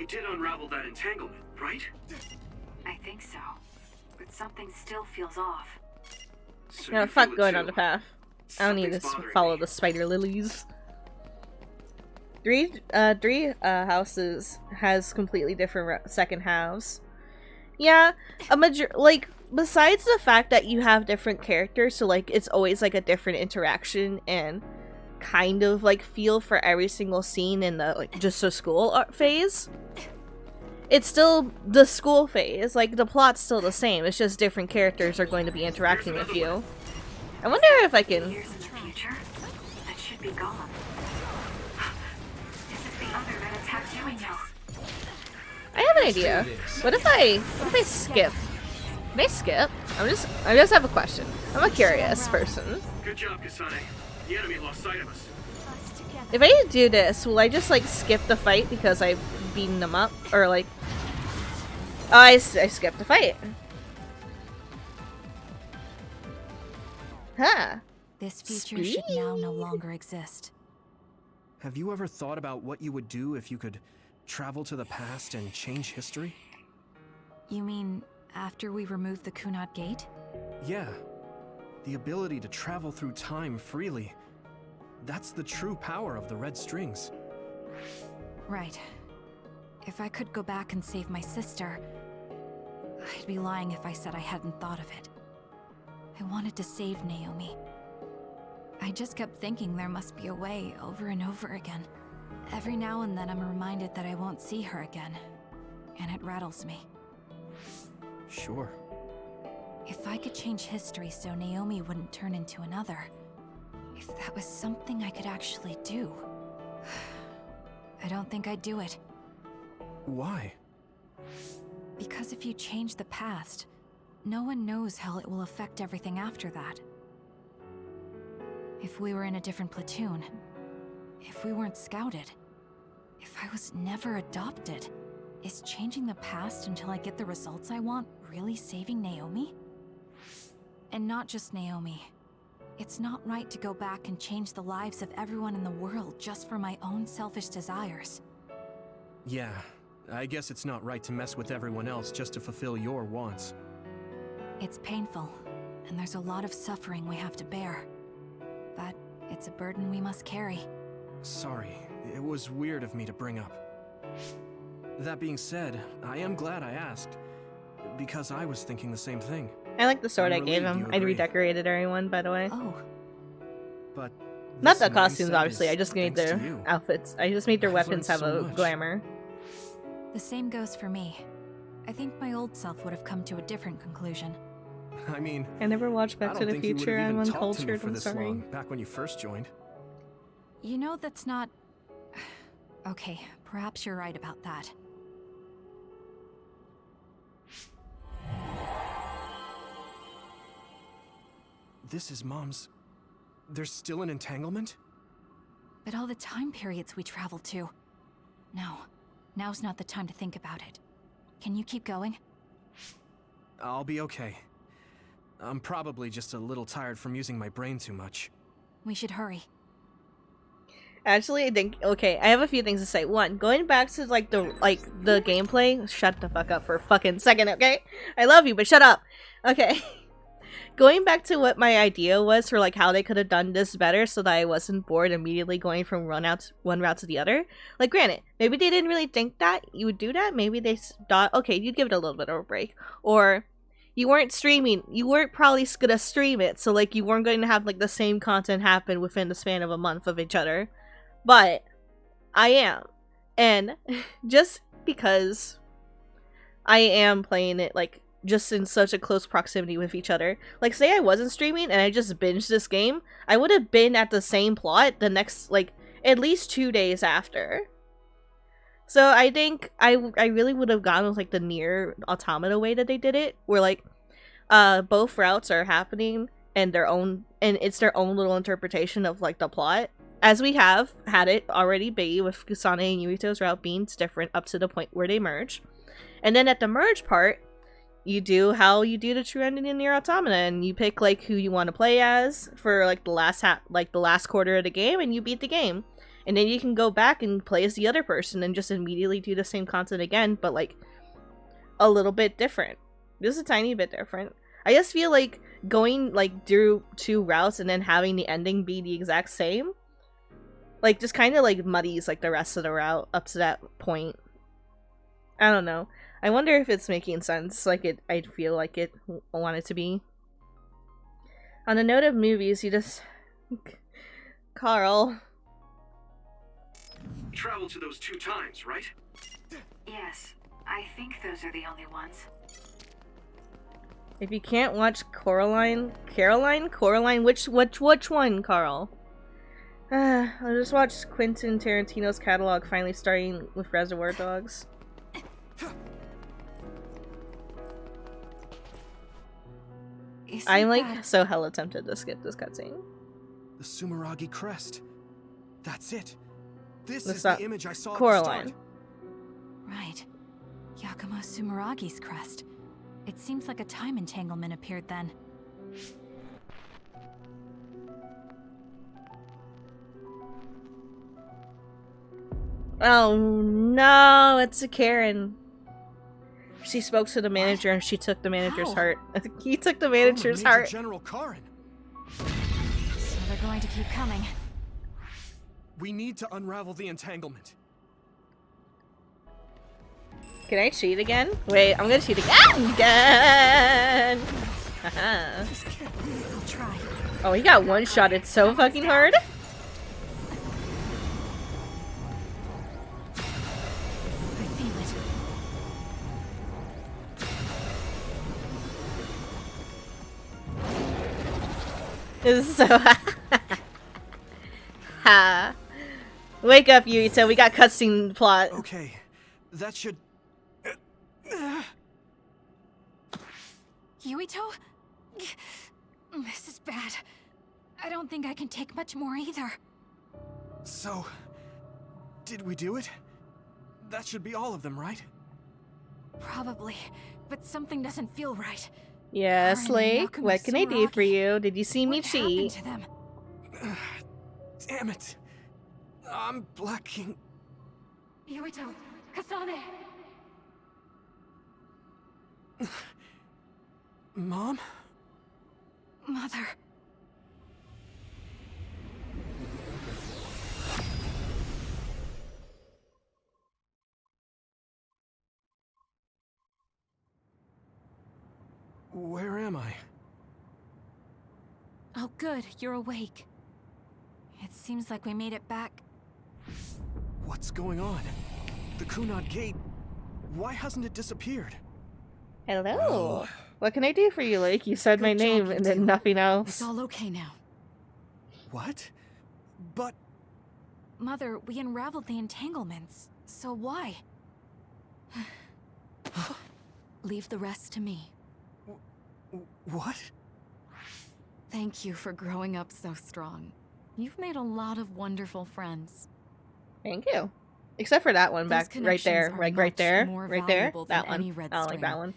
We did unravel that entanglement, right? I think so. But something still feels off. So No, you fuck feel it going too. on the path. I don't need to Something's bothering follow me. the spider lilies. Three houses has completely different second halves. Yeah, like, besides the fact that you have different characters, so like it's always like a different interaction and kind of like feel for every single scene in the like just the school phase. It's still the school phase, like the plot's still the same. It's just different characters are going to be interacting with you. I wonder if I can. Years in the future, that should be gone. This is the other that attacked CuteLittleAngel. I have an idea. What if I skip? Can I skip? I just have a question. I'm a curious person. Good job, Kasane. The enemy lost sight of us. If I do this, will I just like skip the fight because I've beaten them up, or like? Oh, I skipped the fight. Huh. This future should now no longer exist. Have you ever thought about what you would do if you could travel to the past and change history? You mean after we remove the Kunad Gate? Yeah. The ability to travel through time freely. That's the true power of the red strings. Right. If I could go back and save my sister, I'd be lying if I said I hadn't thought of it. I wanted to save Naomi. I just kept thinking there must be a way over and over again. Every now and then I'm reminded that I won't see her again, and it rattles me. Sure. If I could change history so Naomi wouldn't turn into another, if that was something I could actually do, I don't think I'd do it. Why? Because if you change the past, no one knows how it will affect everything after that. If we were in a different platoon, if we weren't scouted, if I was never adopted, is changing the past until I get the results I want really saving Naomi? And not just Naomi. It's not right to go back and change the lives of everyone in the world just for my own selfish desires. Yeah, I guess it's not right to mess with everyone else just to fulfill your wants. It's painful, and there's a lot of suffering we have to bear. But it's a burden we must carry. Sorry, it was weird of me to bring up. That being said, I am glad I asked, because I was thinking the same thing. I like the sword I I'm gave relieved him. you I agree. redecorated everyone, by the way. Oh, But Not this the costumes, mindset obviously. is I just made thanks their to you. outfits. I just made their I've weapons have learned a so much. glamour. the same goes for me. I think my old self would have come to a different conclusion. I mean, I never watched I Back to don't the think you would Future. have I'm even talked to me uncultured. for I'm this sorry. long, back when you first joined. You know, that's not... Okay, perhaps you're right about that. This is Mom's... There's still an entanglement? But all the time periods we traveled to... No, now's not the time to think about it. Can you keep going? I'll be okay. I'm probably just a little tired from using my brain too much. We should hurry. Actually, I think okay. I have a few things to say. One, going back to like the gameplay. Shut the fuck up for a fucking second, okay? I love you, but shut up. Okay. Going back to what my idea was for like how they could have done this better, so that I wasn't bored immediately going from one route to the other. Like, granted, maybe they didn't really think that you would do that. Maybe they thought, okay, you'd give it a little bit of a break, or you weren't streaming. You weren't probably gonna stream it, so like you weren't going to have like the same content happen within the span of a month of each other. But I am, and just because I am playing it like just in such a close proximity with each other, like say I wasn't streaming and I just binged this game, I would have been at the same plot the next like at least 2 days after. So I think I really would have gone with like the Nier Automata way that they did it, where like both routes are happening and it's their own little interpretation of like the plot. As we have had it already be with Kusane and Yurito's route being different up to the point where they merge. And then at the merge part, you do how you do the true ending in Nier Automata, and you pick like who you want to play as for like the last quarter of the game, and you beat the game. And then you can go back and play as the other person and just immediately do the same content again, but like a little bit different. Just a tiny bit different. I just feel like going like through 2 routes and then having the ending be the exact same, like just kind of like muddies like the rest of the route up to that point. I don't know. I wonder if it's making sense. Like I feel like it wanted to be. On the note of movies, you just Carl. You traveled to those 2 times, right? Yes, I think those are the only ones. If you can't watch Coraline, which one, Carl? I just watched Quentin Tarantino's catalog, finally starting with Reservoir Dogs. I'm like so hella tempted to skip this cutscene. The Sumeragi crest. That's it. This That's is not the image I saw Coraline. at the start. Right. Yakumo Sumeragi's crest. It seems like a time entanglement appeared then. Oh no, it's a Karen. She spoke to the manager and she took the manager's How? heart. He took the From a manager's Major heart. General Karin. So they're going to keep coming. We need to unravel the entanglement. Can I cheat again? Wait, I'm gonna cheat again! Haha. I'll try. Oh, he got one-shotted so fucking hard. I feel it. This is so ha. Wake up, Yuito. We got cutscene plot. Okay, that should... Yuito? This is bad. I don't think I can take much more either. So, did we do it? That should be all of them, right? Probably, but something doesn't feel right. Yes, Karin and Lake. Yakumo What can I do for Sumeragi. you? Did you see me What happened cheat? to them? Damn it. I'm blacking. Yuito, Kasane! Mom? Mother. Where am I? Oh good, you're awake. It seems like we made it back. What's going on? The Kunad Gate. Why hasn't it disappeared? Hello. What can I do for you, Lake? You said my Good job, name you and then two. nothing It's else. all okay now. What? But... Mother, we unraveled the entanglements. So why? Leave the rest to me. What? Thank you for growing up so strong. You've made a lot of wonderful friends. Thank you. Except for that one Those back right there. connections are Like right much there. more Right there. valuable That than one. any red I don't like that string. one.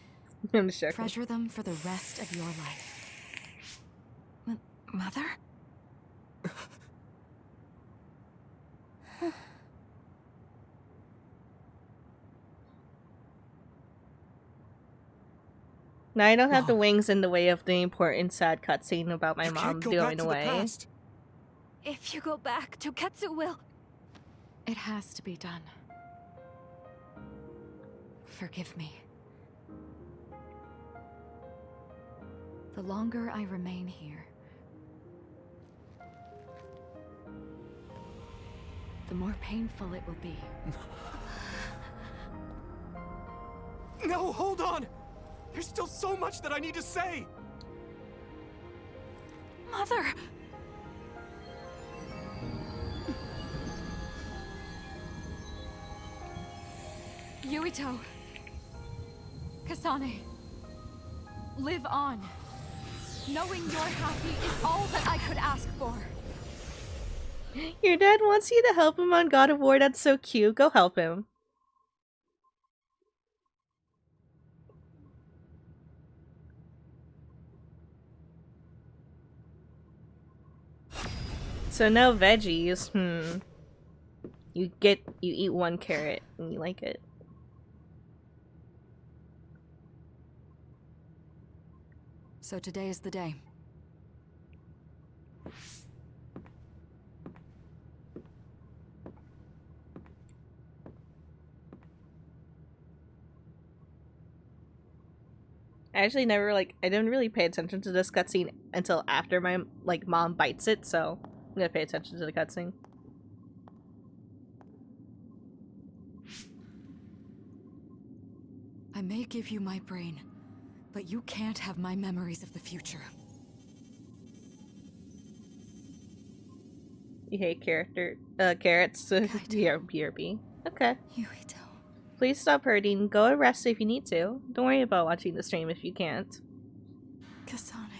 I'm just joking. Treasure them for the rest of your life. Mother? Now I don't have the Mom. wings in the way of the important sad cutscene about my You mom can't go going back to the away. past. If you go back, Toketsu will... It has to be done. Forgive me. The longer I remain here, the more painful it will be. No, hold on! There's still so much that I need to say! Mother! Yuito! Kasane! Live on! Knowing you're happy is all that I could ask for. Your dad wants you to help him on God of War. That's so cute. Go help him. So no veggies. You eat one carrot and you like it. So today is the day. I actually never I didn't really pay attention to this cutscene until after my mom bites it, so I'm gonna pay attention to the cutscene. I may give you my brain, but you can't have my memories of the future. You hate carrots to BRB. Okay. Yuito. Please stop hurting. Go and rest if you need to. Don't worry about watching the stream if you can't. Kasane.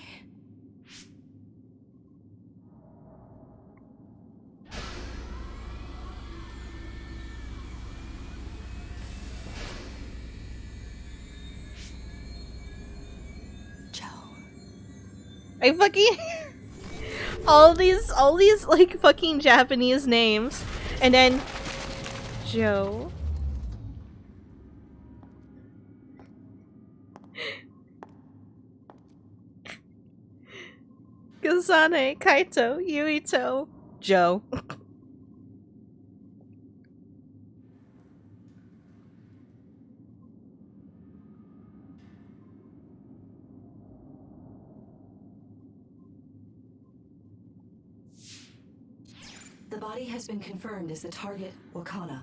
Joe. I fucking all these like fucking Japanese names, and then Joe. Kasane, Kaito, Yuito, Joe. The body has been confirmed as the target, Wakana.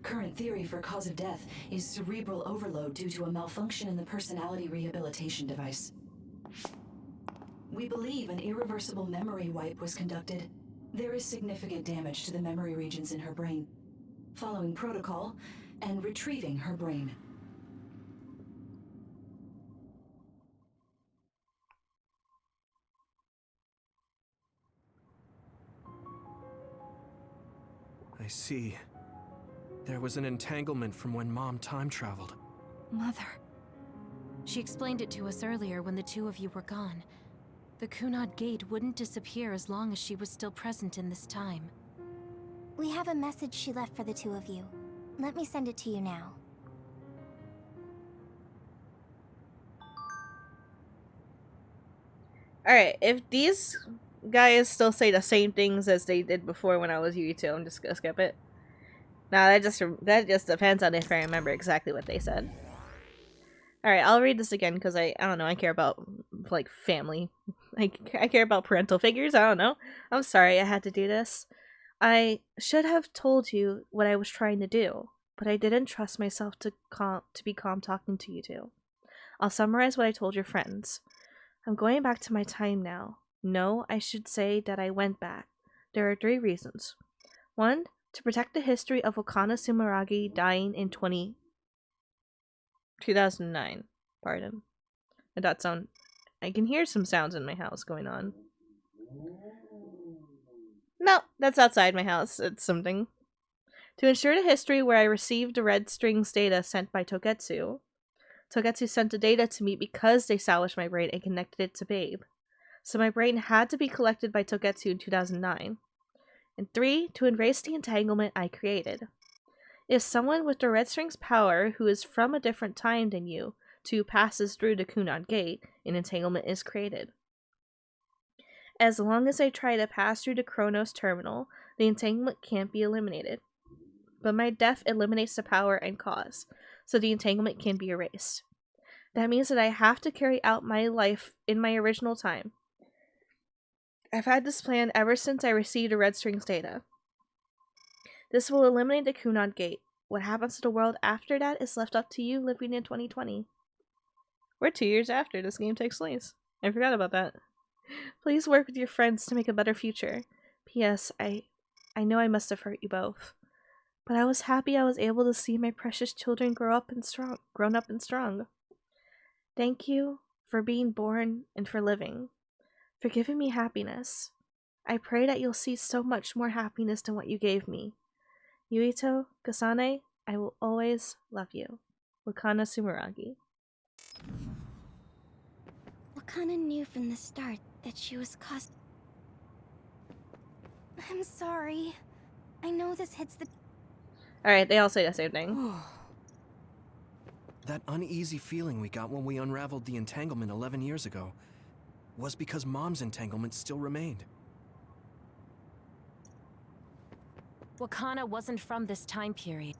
Current theory for cause of death is cerebral overload due to a malfunction in the personality rehabilitation device. We believe an irreversible memory wipe was conducted. There is significant damage to the memory regions in her brain. Following protocol and retrieving her brain. I see. There was an entanglement from when Mom time traveled. Mother. She explained it to us earlier when the two of you were gone. The Kunad Gate wouldn't disappear as long as she was still present in this time. We have a message she left for the two of you. Let me send it to you now. Alright, if these guys still say the same things as they did before when I was Yuito, I'm just gonna skip it. Nah, that just depends on if I remember exactly what they said. Alright, I'll read this again because I don't know, I care about, like, family. I care about parental figures, I don't know. I'm sorry I had to do this. I should have told you what I was trying to do, but I didn't trust myself to be calm talking to you two. I'll summarize what I told your friends. I'm going back to my time now. No, I should say that I went back. There are 3 reasons. 1, to protect the history of Okana Sumeragi dying in 2009. Pardon. I can hear some sounds in my house going on. No, that's outside my house. It's something. To ensure the history where I received the red strings data sent by Togetsu. Togetsu sent the data to me because they salvaged my brain and connected it to Babe. So my brain had to be collected by Togetsu in 2009. And 3, to erase the entanglement I created. If someone with the red strings power who is from a different time than you two passes through the Kunad Gate, an entanglement is created. As long as I try to pass through the Chronos terminal, the entanglement can't be eliminated. But my death eliminates the power and cause, so the entanglement can be erased. That means that I have to carry out my life in my original time. I've had this plan ever since I received the red strings data. This will eliminate the Kunad Gate. What happens to the world after that is left up to you living in 2020. We're 2 years after this game takes place. I forgot about that. Please work with your friends to make a better future. P.S. I know I must have hurt you both. But I was happy I was able to see my precious children grown up and strong. Thank you for being born and for living. For giving me happiness. I pray that you'll see so much more happiness than what you gave me. Yuito, Kasane, I will always love you. Wakana Sumeragi. Wakana knew from the start that she was I'm sorry. I know this hits the Alright, they all say the same thing. That uneasy feeling we got when we unraveled the entanglement 11 years ago was because Mom's entanglement still remained. Wakana wasn't from this time period.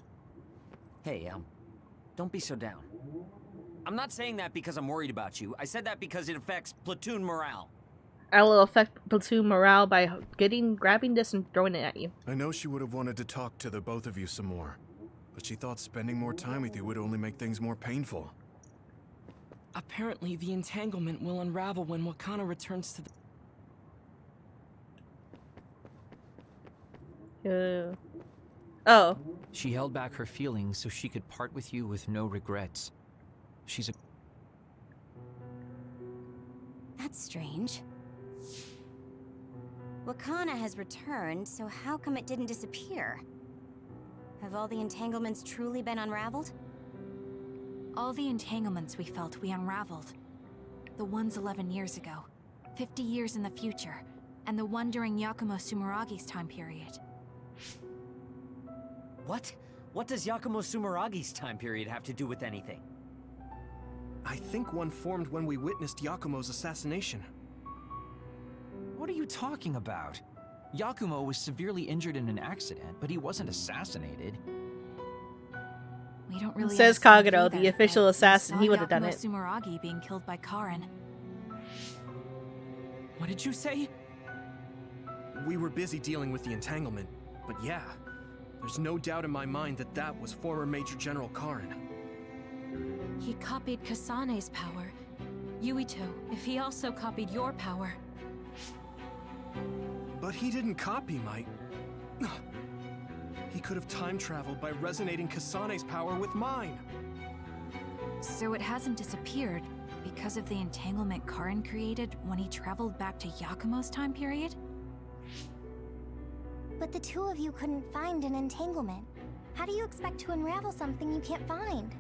Hey, don't be so down. I'm not saying that because I'm worried about you. I said that because it affects platoon morale. I will affect platoon morale by grabbing this and throwing it at you. I know she would have wanted to talk to the both of you some more, but she thought spending more time with you would only make things more painful. Apparently, the entanglement will unravel when Wakana returns to the... Oh. She held back her feelings so she could part with you with no regrets. She's a... That's strange. Wakana has returned, so how come it didn't disappear? Have all the entanglements truly been unraveled? All the entanglements we felt, we unraveled. The ones 11 years ago, 50 years in the future, and the one during Yakumo Sumeragi's time period. What? What does Yakumo Sumeragi's time period have to do with anything? I think one formed when we witnessed Yakumo's assassination. What are you talking about? Yakumo was severely injured in an accident, but he wasn't assassinated. We don't really Says understand Kagero, either, the official but we assassin. saw He would have done Yakumo it. Sumeragi being killed by Karin. What did you say? We were busy dealing with the entanglement, but yeah, there's no doubt in my mind that that was former Major General Karin. He copied Kasane's power. Yuito, if he also copied your power. But he didn't copy my... He could have time traveled by resonating Kasane's power with mine. So it hasn't disappeared because of the entanglement Karin created when he traveled back to Yakumo's time period? But the two of you couldn't find an entanglement. How do you expect to unravel something you can't find?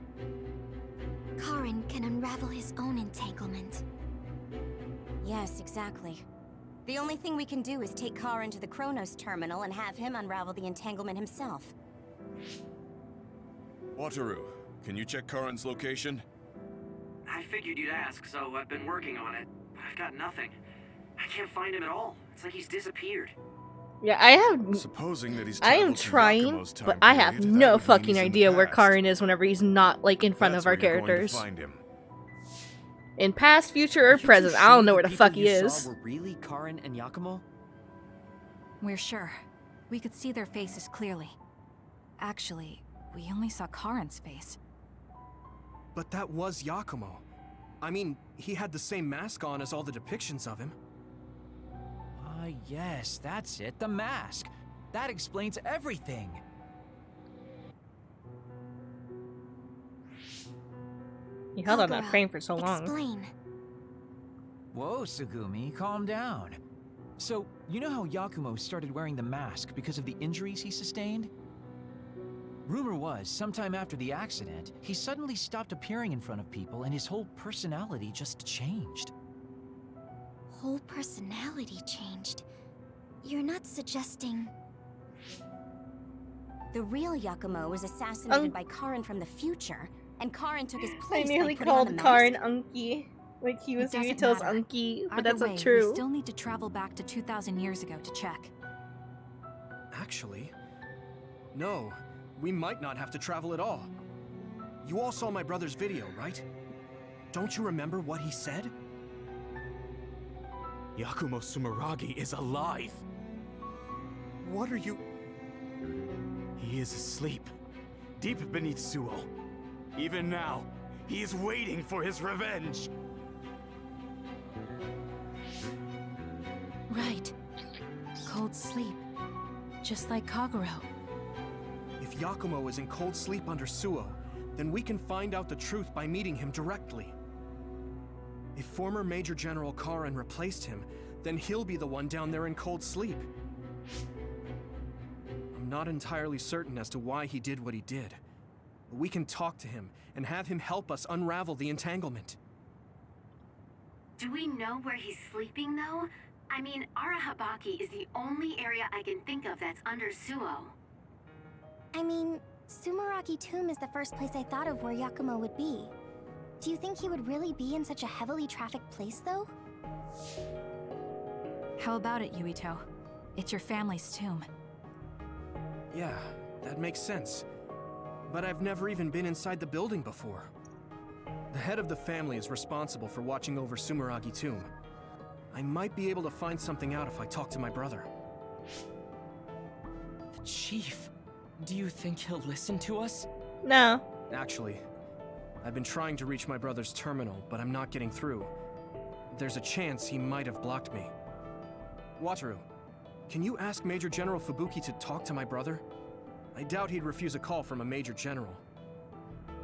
Karin can unravel his own entanglement. Yes, exactly. The only thing we can do is take Karin to the Chronos terminal and have him unravel the entanglement himself. Wataru, can you check Karin's location? I figured you'd ask, so I've been working on it. But I've got nothing. I can't find him at all. It's like he's disappeared. Yeah, I have... Supposing that he's I am traveled to trying, Yakumo's time but I have period, that no would mean fucking he's in the idea where past. Karin is whenever he's not, like, in front That's of our where you're going to characters. find him. In past, future, or Are you present, two I don't sure know where the people fuck he you is. saw were really Karin and Yakumo? We're sure. We could see their faces clearly. Actually, we only saw Karin's face. But that was Yakumo. I mean, he had the same mask on as all the depictions of him. Yes, that's it, the mask. That explains everything. He held on that Kagero, frame for so long. Explain. Whoa, Sugumi, calm down. So, you know how Yakumo started wearing the mask because of the injuries he sustained? Rumor was, sometime after the accident, he suddenly stopped appearing in front of people and his whole personality just changed. Whole personality changed. You're not suggesting... The real Yakumo was assassinated by Karin from the future, and Karin took his I place nearly by putting on the called mask? Karin Unky. Like he was It doesn't Yuito's matter. Unky, but Either that's way, not true. We still need to travel back to 2,000 years ago to check. Actually, no. We might not have to travel at all. You all saw my brother's video, right? Don't you remember what he said? Yakumo Sumeragi is alive! What are you... He is asleep, deep beneath Suo. Even now, he is waiting for his revenge! Right. Cold sleep. Just like Kagero. If Yakumo is in cold sleep under Suo, then we can find out the truth by meeting him directly. If former Major General Karin replaced him, then he'll be the one down there in cold sleep. I'm not entirely certain as to why he did what he did, but we can talk to him and have him help us unravel the entanglement. Do we know where he's sleeping, though? I mean, Arahabaki is the only area I can think of that's under Suo. I mean, Sumeragi Tomb is the first place I thought of where Yakumo would be. Do you think he would really be in such a heavily trafficked place, though? How about it, Yuito? It's your family's tomb. Yeah, that makes sense. But I've never even been inside the building before. The head of the family is responsible for watching over Sumeragi Tomb. I might be able to find something out if I talk to my brother. The chief. Do you think he'll listen to us? No. Actually, I've been trying to reach my brother's terminal, but I'm not getting through. There's a chance he might have blocked me. Wataru, can you ask Major General Fubuki to talk to my brother? I doubt he'd refuse a call from a Major General.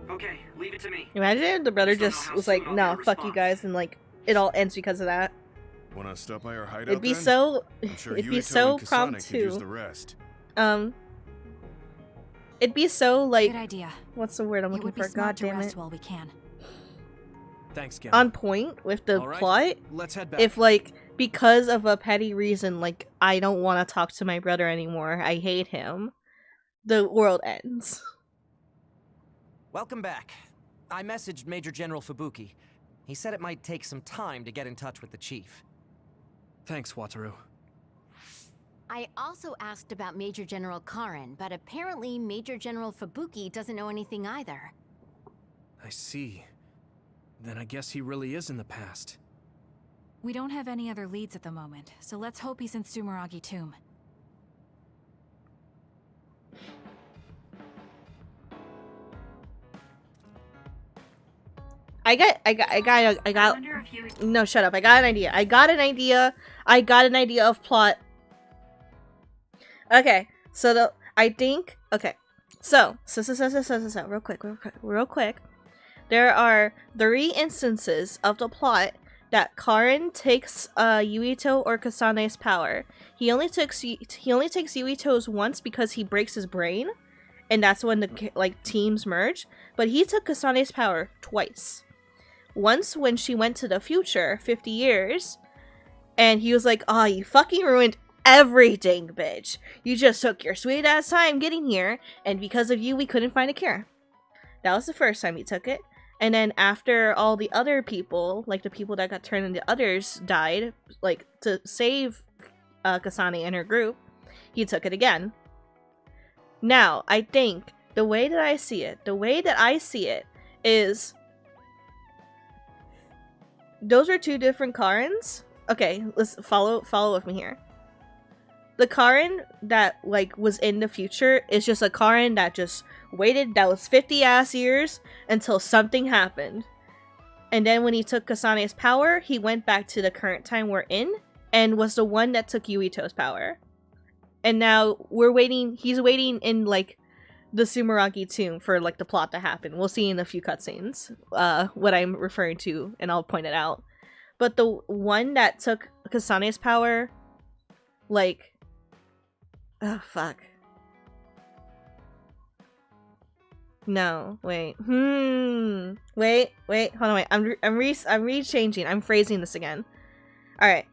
Okay, leave it to me. Imagine if the brother Just don't know just how was soon like, I'll nah, get a fuck you guys, and like, it all ends because of that. Wanna stop by our hideout It'd be then? so, I'm sure it'd be Yuito so and Kasane prompt could use too. the rest. It'd be so like, Good idea. what's the word I'm It looking would be for? smart God to damn rest it. while we can. Thanks, Gen. On point with the All right, plot. let's head back. If like, because of a petty reason, like, I don't want to talk to my brother anymore, I hate him, the world ends. Welcome back. I messaged Major General Fubuki. He said it might take some time to get in touch with the chief. Thanks, Wataru. I also asked about Major General Karin, but apparently Major General Fubuki doesn't know anything either. I see. Then I guess he really is in the past. We don't have any other leads at the moment, so let's hope he's in Sumeragi Tomb. I got. No, shut up. I got an idea. I got an idea of plot. Okay, so I think. Okay, so, real quick. There are 3 instances of the plot that Karin takes Yuito or Kasane's power. He only takes Yuito's once because he breaks his brain, and that's when the teams merge. But he took Kasane's power twice. Once when she went to the future, 50 years, and he was like, "Oh, you fucking ruined everything, bitch. You just took your sweet ass time getting here, and because of you, we couldn't find a cure." That was the first time he took it. And then after all the other people, like the people that got turned into others, died, like to save Kasane and her group, he took it again. Now, I think the way that I see it is those are 2 different Karens. Okay, let's follow with me here. The Karin that was in the future is just a Karin that just waited, that was 50 ass years until something happened. And then when he took Kasane's power, he went back to the current time we're in and was the one that took Yuito's power. And now he's waiting in the Sumeragi Tomb for the plot to happen. We'll see in a few cutscenes what I'm referring to, and I'll point it out. But the one that took Kasane's power, oh fuck. No, wait. Wait, hold on, wait. I'm rechanging. I'm phrasing this again. Alright.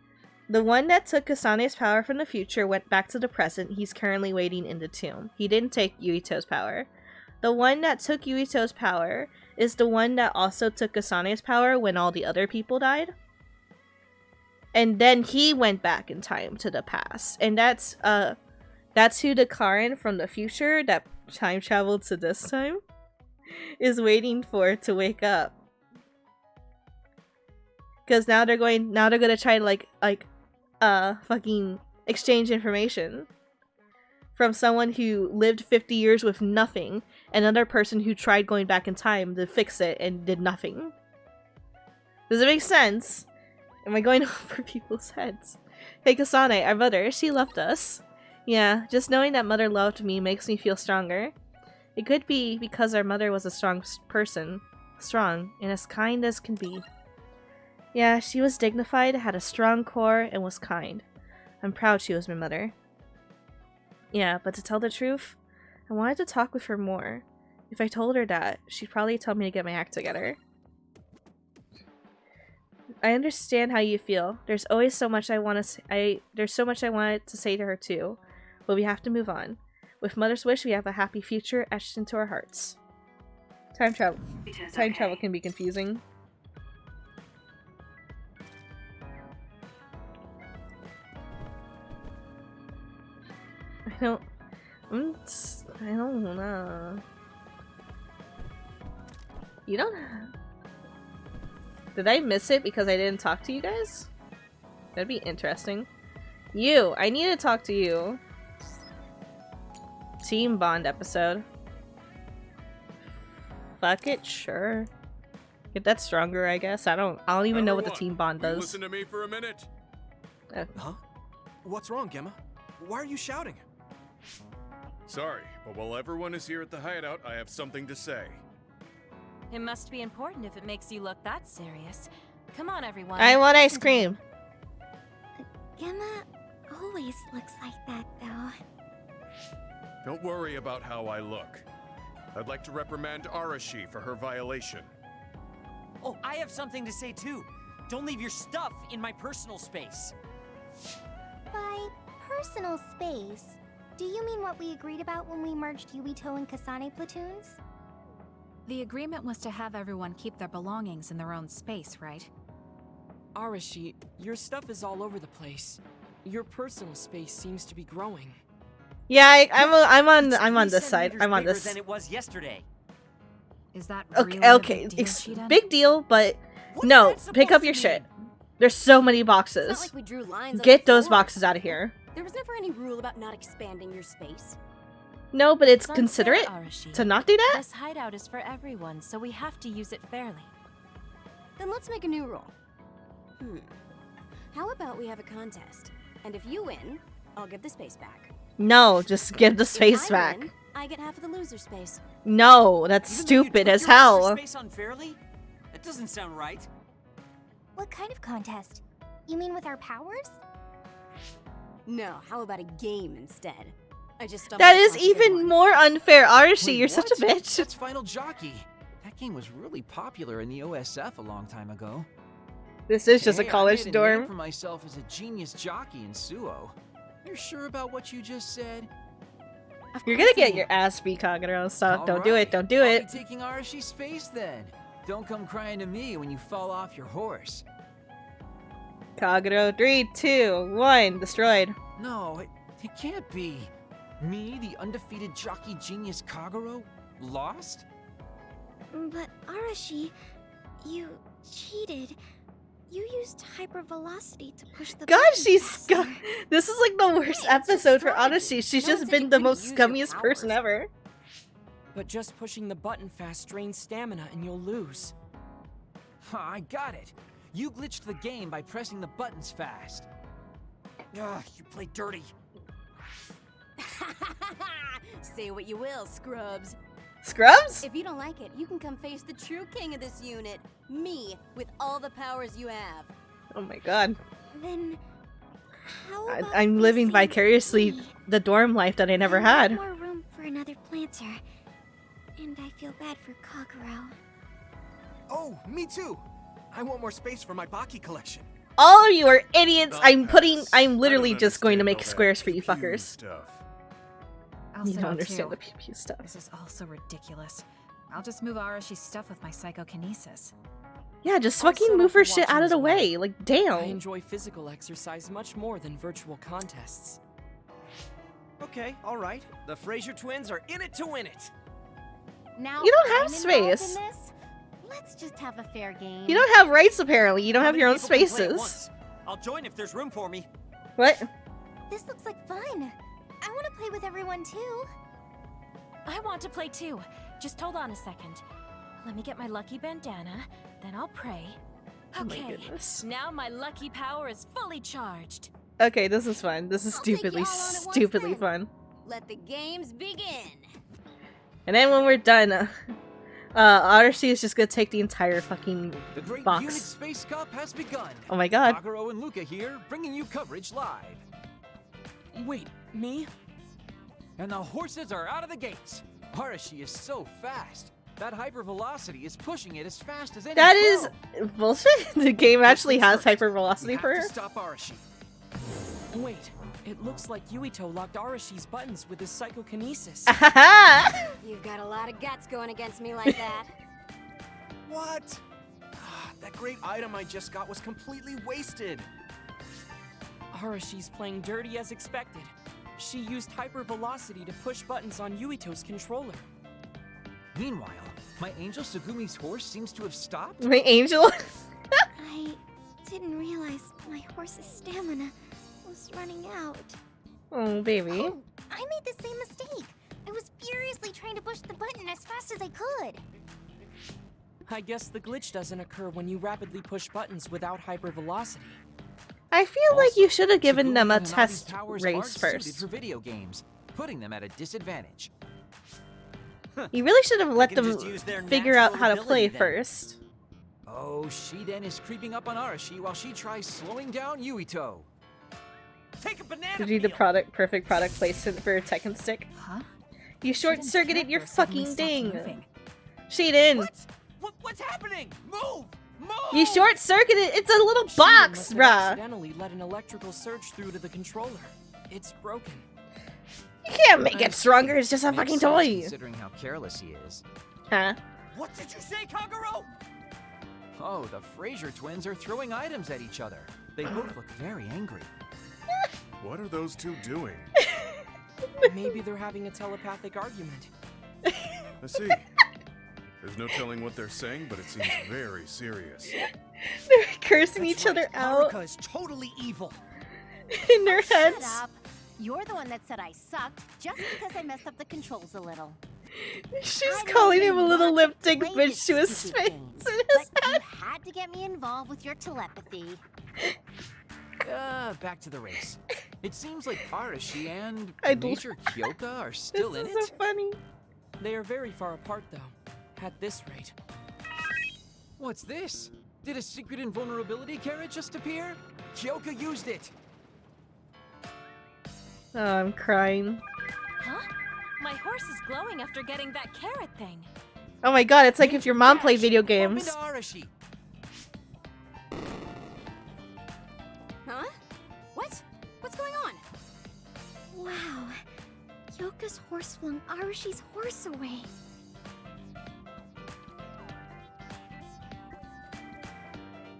The one that took Kasane's power from the future went back to the present. He's currently waiting in the tomb. He didn't take Yuito's power. The one that took Yuito's power is the one that also took Kasane's power when all the other people died. And then he went back in time to the past. And that's who the Karin from the future that time traveled to this time is waiting for to wake up. Because now they're gonna try to fucking exchange information from someone who lived 50 years with nothing, another person who tried going back in time to fix it and did nothing. Does it make sense? Am I going over people's heads? Hey Kasane, our mother, she loved us. Yeah, just knowing that mother loved me makes me feel stronger. It could be because our mother was a strong person. Strong, and as kind as can be. Yeah, she was dignified, had a strong core, and was kind. I'm proud she was my mother. Yeah, but to tell the truth, I wanted to talk with her more. If I told her that, she'd probably tell me to get my act together. I understand how you feel. There's always so much I want to say. There's so much I wanted to say to her too, but we have to move on. With Mother's wish, we have a happy future etched into our hearts. Time travel. Time travel can be confusing. I don't know. You don't have... Did I miss it because I didn't talk to you guys? That'd be interesting. You! I need to talk to you. Team Bond episode. Fuck it, sure. Get that stronger, I guess. I don't even know what the Team Bond does. Listen to me for a minute. Huh? What's wrong, Gemma? Why are you shouting? Sorry, but while everyone is here at the hideout, I have something to say. It must be important if it makes you look that serious. Come on, everyone. I want ice cream. Gemma always looks like that, though. Don't worry about how I look. I'd like to reprimand Arashi for her violation. Oh, I have something to say too. Don't leave your stuff in my personal space. By personal space, do you mean what we agreed about when we merged Yuito and Kasane platoons? The agreement was to have everyone keep their belongings in their own space, right? Arashi, your stuff is all over the place. Your personal space seems to be growing. Yeah, I'm on this side. I'm on this. Than it was yesterday. Is that okay? really Okay, big deal, but no. Pick up your shit. There's so many boxes. It's not like we drew lines Get those boxes out of here. There was never any rule about not expanding your space. No, but it's considerate to not do that. This hideout is for everyone, so we have to use it fairly. Then let's make a new rule. How about we have a contest, and if you win, I'll give the space back. No, just give the space back. Win, I get half of the loser space. No, that's stupid as hell. Space unfairly? That doesn't sound right. What kind of contest? You mean with our powers? No, how about a game instead? I just That is even more unfair, Arashi. You're such a bitch. That's Final Jockey. That game was really popular in the OSF a long time ago. This is just a college I made a dorm. name for myself as a genius jockey in Suo. You're sure about what you just said? You're gonna get your ass beat, Kagero. Stop. Don't do it. Don't do I'll it. be taking Arashi's space then. Don't come crying to me when you fall off your horse. Kagero, 3, 2, 1, destroyed. No, it can't be. Me, the undefeated jockey genius Kagero, lost? But Arashi, you cheated. You used hypervelocity to push the God, button she's faster. this is like the worst episode for Arashi. She's just been the most scummiest person ever. But just pushing the button fast drains stamina and you'll lose. I got it. You glitched the game by pressing the buttons fast. Ugh, you play dirty. Say what you will, Scrubs. Scrubs? If you don't like it, you can come face the true king of this unit. Me, with all the powers you have. Oh my god. Then how about I'm living vicariously the dorm life that I never had. more room for another planter. And I feel bad for Kagero. Oh, me too. I want more space for my Baki collection. All of you are idiots. I'm literally just going to make squares for you fuckers. You don't understand the pew stuff. This is also ridiculous. I'll just move Arashi's stuff with my psychokinesis. Yeah, just fucking move her shit out of the way. Like, I damn. enjoy physical exercise much more than virtual contests. Okay, alright. The Fraser twins are in it to win it. Now You don't have I'm involved space. in this? Let's just have a fair game. You don't have rights, apparently. You don't have your own People can play at spaces. once. I'll join if there's room for me. What? This looks like fun. I want to play with everyone too. I want to play too. Just hold on a second. Let me get my lucky bandana, then I'll pray. Oh my Okay, goodness. now my lucky power is fully charged. Okay, this is fun. This is I'll take stupidly, y'all on at once stupidly then. fun. Let the games begin. And then when we're done, Arashi is just gonna take the entire fucking The Great Unit box. Space Cup has begun. Oh my god. Kagero and Luca here, bringing you coverage live. Wait, me? And the horses are out of the gates. Arashi is so fast. That hypervelocity is pushing it as fast as any That is pro. bullshit. The game actually has We hypervelocity have for to her. stop Arashi. Wait, It looks like Yuito locked Arashi's buttons with his psychokinesis. You've got a lot of guts going against me like that. What? That great item I just got was completely wasted. Arashi's playing dirty as expected. She used hypervelocity to push buttons on Yuito's controller. Meanwhile, my angel Sugumi's horse seems to have stopped. My angel? I didn't realize my horse's stamina was running out. Oh, baby. Oh, I made the same mistake. I was furiously trying to push the button as fast as I could. I guess the glitch doesn't occur when you rapidly push buttons without hypervelocity. I feel like you should have given them a Sugumi and test Nabi's powers race aren't suited first. for video games, putting them at a disadvantage. You really should have let can them just use their figure out how to natural play ability then. first. Oh, Shiden is creeping up on Arashi while she tries slowing down Yuito. Take a banana Did you the perfect product placement for a Tekken stick? Huh? You short-circuited your suddenly fucking stopped thing. moving. Shiden! What's happening? Move! Move! You short-circuited. It's a little She box, must have bruh. accidentally let an electrical surge through to the controller. It's broken. You can't make it stronger. It's just a Makes fucking sense toy. Considering how careless he is. Huh? What did you say, Kagero? Oh, the Fraser twins are throwing items at each other. They both look very angry. What are those two doing? Maybe they're having a telepathic argument. I see. There's no telling what they're saying, but it seems very serious. They're cursing each other out Haruka is totally evil. in their heads. Shut up. You're the one that said I sucked just because I messed up the controls a little. She's calling him a little lipstick bitch to his stupid face. thing, but you had to get me involved with your telepathy. Back to the race. It seems like Arashi and I'd Major Kyoka are still in This it. is so funny. They are very far apart, though. At this rate. What's this? Did a secret invulnerability carrot just appear? Kyoka used it. Oh, I'm crying. Huh? My horse is glowing after getting that carrot thing. Oh my god, it's like if your mom played video Bump into games. Arashi. Huh? What? What's going on? Wow. Yoka's horse flung Arashi's horse away.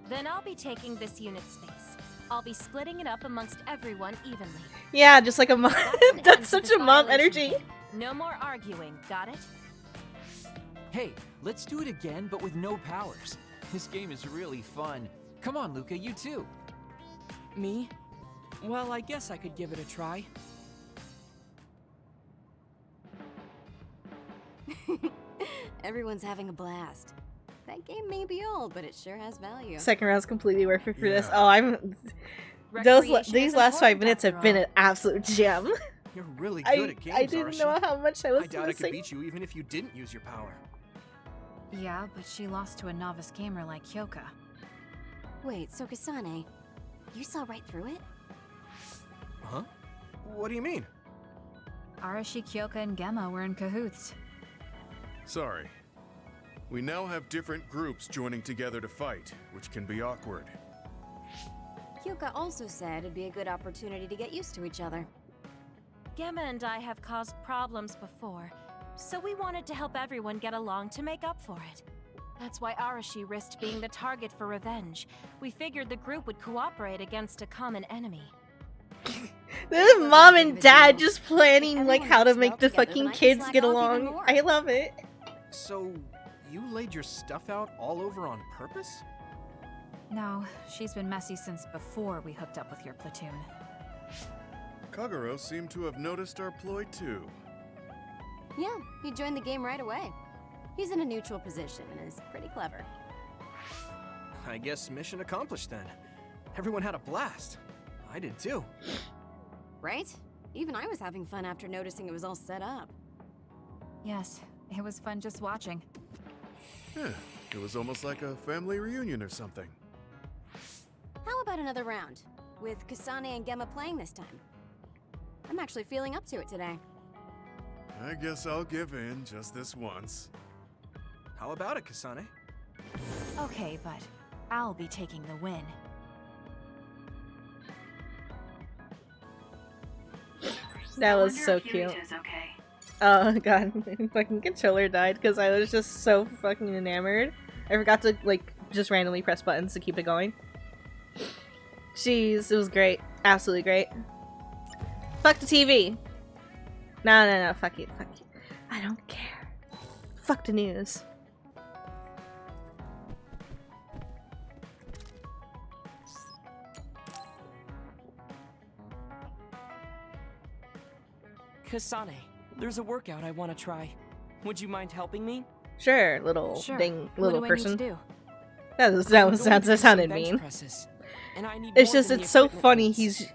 Then I'll be taking this unit space. I'll be splitting it up amongst everyone evenly. Yeah, just like a mom. That's That's such a mom energy. No more arguing, got it? Hey, let's do it again, but with no powers. This game is really fun. Come on, Luca, you too. Me? Well, I guess I could give it a try. Everyone's having a blast. That game may be old, but it sure has value. Second round's completely worth it for this. Yeah. Oh, I'm. These last 5 minutes have been an absolute gem. You're really good at games, I didn't Arashi. know how much I was I doubt I could missing. beat you even if you didn't use your power. Yeah, but she lost to a novice gamer like Kyoka. Wait, so Kasane, you saw right through it? Huh? What do you mean? Arashi, Kyoka, and Gemma were in cahoots. Sorry. We now have different groups joining together to fight, which can be awkward. Kyoka also said it'd be a good opportunity to get used to each other. Gemma and I have caused problems before, so we wanted to help everyone get along to make up for it. That's why Arashi risked being the target for revenge. We figured the group would cooperate against a common enemy. This is mom and dad just planning like how to make the fucking kids get along. I love it. So, you laid your stuff out all over on purpose? No, she's been messy since before we hooked up with your platoon. Kagero seemed to have noticed our ploy too. Yeah, he joined the game right away. He's in a neutral position and is pretty clever. I guess mission accomplished then. Everyone had a blast. I did too. Right? Even I was having fun after noticing it was all set up. Yes, it was fun just watching. Yeah, it was almost like a family reunion or something. How about another round? With Kasane and Gemma playing this time. I'm actually feeling up to it today. I guess I'll give in just this once. How about it, Kasane? Okay, but I'll be taking the win. That was so cute. Okay. Oh god, my fucking controller died because I was just so fucking enamored. I forgot to like just randomly press buttons to keep it going. Jeez, it was great. Absolutely great. Fuck the TV. No, fuck it, fuck it. I don't care. Fuck the news. Kasane, there's a workout I want to try. Would you mind helping me? Sure, little Sure. little what do person. I need to do? That sounded mean. It's just it's so funny. He's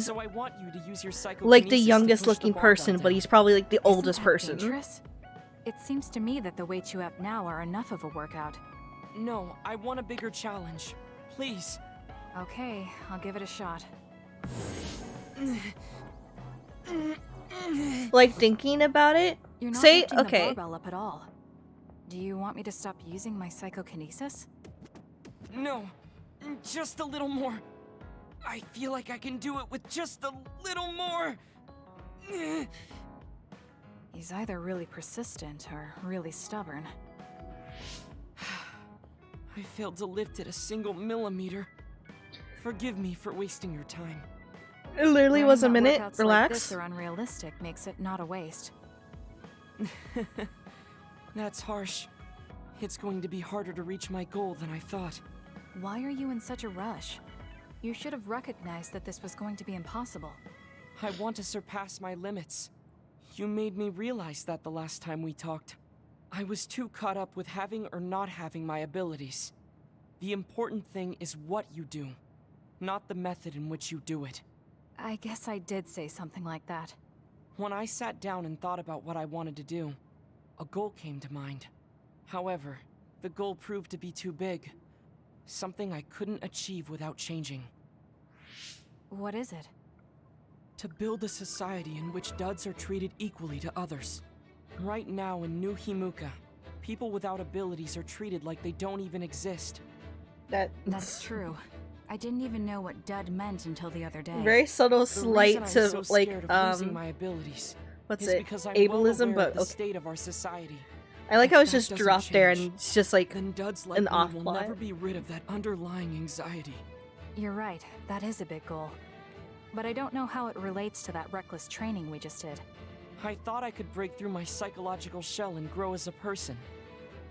so I want you to use your like the psychokinesis to youngest push the looking barbell person, but down. he's probably like the Isn't oldest that person. dangerous? It seems to me that the weights you have now are enough of a workout. No, I want a bigger challenge. Please. Okay, I'll give it a shot. Like thinking about it, You're not say lifting the okay. barbell up at all. Do you want me to stop using my psychokinesis? No, just a little more. I feel like I can do it with just a little more. He's either really persistent or really stubborn. I failed to lift it a single millimeter. Forgive me for wasting your time. It literally was a Learning that minute. workouts Relax. Like this are unrealistic makes it not a waste. That's harsh. It's going to be harder to reach my goal than I thought. Why are you in such a rush? You should have recognized that this was going to be impossible. I want to surpass my limits. You made me realize that the last time we talked. I was too caught up with having or not having my abilities. The important thing is what you do, not the method in which you do it. I guess I did say something like that. When I sat down and thought about what I wanted to do, a goal came to mind. However, the goal proved to be too big. Something I couldn't achieve without changing. What is it? To build a society in which duds are treated equally to others. Right now in New Himuka, people without abilities are treated like they don't even exist. That's true. I didn't even know what dud meant until the other day. Very subtle The slight reason I'm to so like scared of losing my abilities what's is it? because I'm Ableism, well aware but of the okay. state of our society. I like If how it's that just doesn't dropped there change, and it's just like then duds like an me off will plot. never be rid of that underlying anxiety. You're right, that is a big goal. But I don't know how it relates to that reckless training we just did. I thought I could break through my psychological shell and grow as a person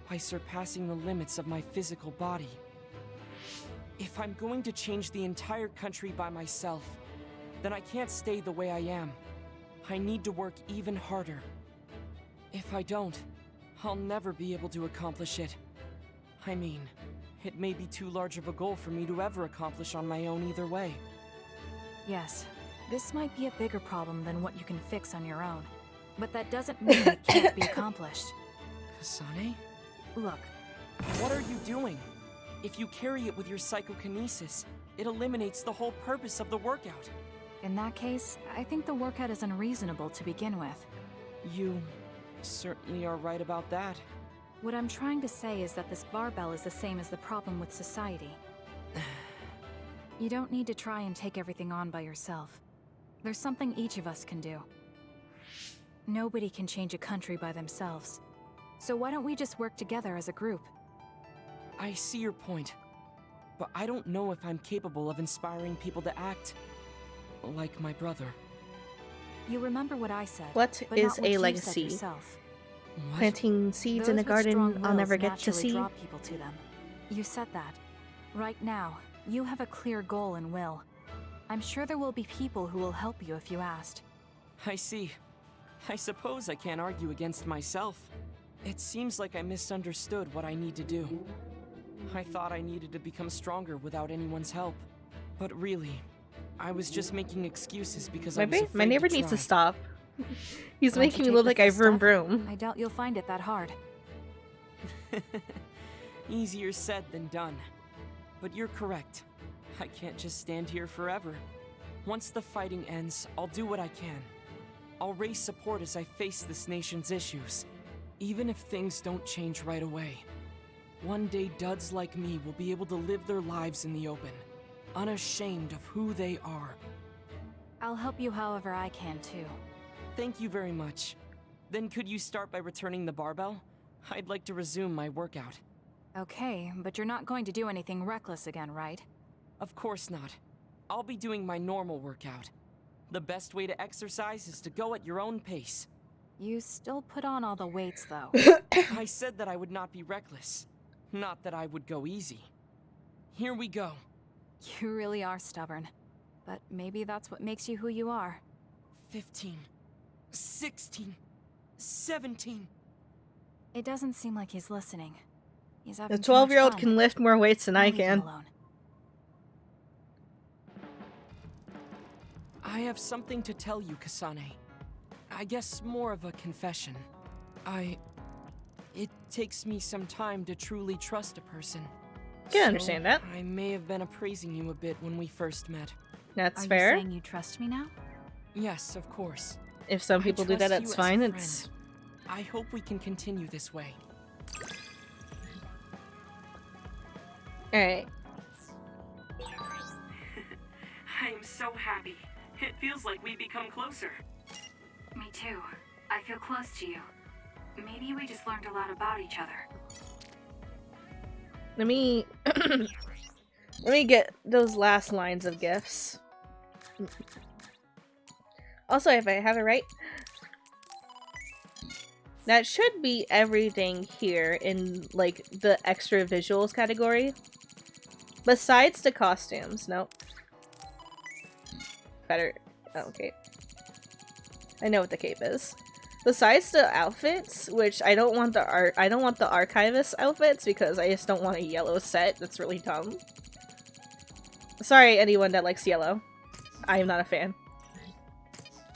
by surpassing the limits of my physical body. If I'm going to change the entire country by myself, then I can't stay the way I am. I need to work even harder. If I don't, I'll never be able to accomplish it. I mean, it may be too large of a goal for me to ever accomplish on my own either way. Yes, this might be a bigger problem than what you can fix on your own. But that doesn't mean it can't be accomplished. Kasane? Look. What are you doing? If you carry it with your psychokinesis, it eliminates the whole purpose of the workout. In that case, I think the workout is unreasonable to begin with. You certainly are right about that. What I'm trying to say is that this barbell is the same as the problem with society. You don't need to try and take everything on by yourself. There's something each of us can do. Nobody can change a country by themselves. So why don't we just work together as a group? I see your point, but I don't know if I'm capable of inspiring people to act like my brother. You remember what I said. What but is not what a you said legacy? yourself. Planting seeds in a Those with strong garden I'll wills never get to naturally see. draw people to them. You said that. Right now, you have a clear goal and will. I'm sure there will be people who will help you if you asked. I see. I suppose I can't argue against myself. It seems like I misunderstood what I need to do. I thought I needed to become stronger without anyone's help. But really, I was just making excuses because I was afraid My neighbor to needs to try. stop. He's Why don't making you me look take like the I first vroom step? vroom. I doubt you'll find it that hard. Easier said than done. But you're correct. I can't just stand here forever. Once the fighting ends, I'll do what I can. I'll raise support as I face this nation's issues. Even if things don't change right away. One day duds like me will be able to live their lives in the open, unashamed of who they are. I'll help you however I can too. Thank you very much. Then could you start by returning the barbell? I'd like to resume my workout. Okay, but you're not going to do anything reckless again, right? Of course not. I'll be doing my normal workout. The best way to exercise is to go at your own pace. You still put on all the weights, though. I said that I would not be reckless. Not that I would go easy. Here we go. You really are stubborn. But maybe that's what makes you who you are. 15. 16. 17. It doesn't seem like he's listening. He's having The too much 12-year-old fun. can lift more weights than I Leave him can. alone. I have something to tell you, Kasane. I guess more of a confession. It takes me some time to truly trust a person. Can understand that. I may have been appraising you a bit when we first met. That's Are fair. you saying you trust me now? Yes, of course. If some people do that, trust that's you as fine. a It's friend. I hope we can continue this way. alright. I am so happy. It feels like we've become closer. Me too. I feel close to you. Maybe we just learned a lot about each other. Let me let me get those last lines of gifts. Also, if I have it right, that should be everything here in like the extra visuals category. Besides the costumes, nope. Better. Oh, okay. I know what the cape is. Besides the outfits, which I don't want the archivist outfits because I just don't want a yellow set. That's really dumb. Sorry, anyone that likes yellow. I am not a fan.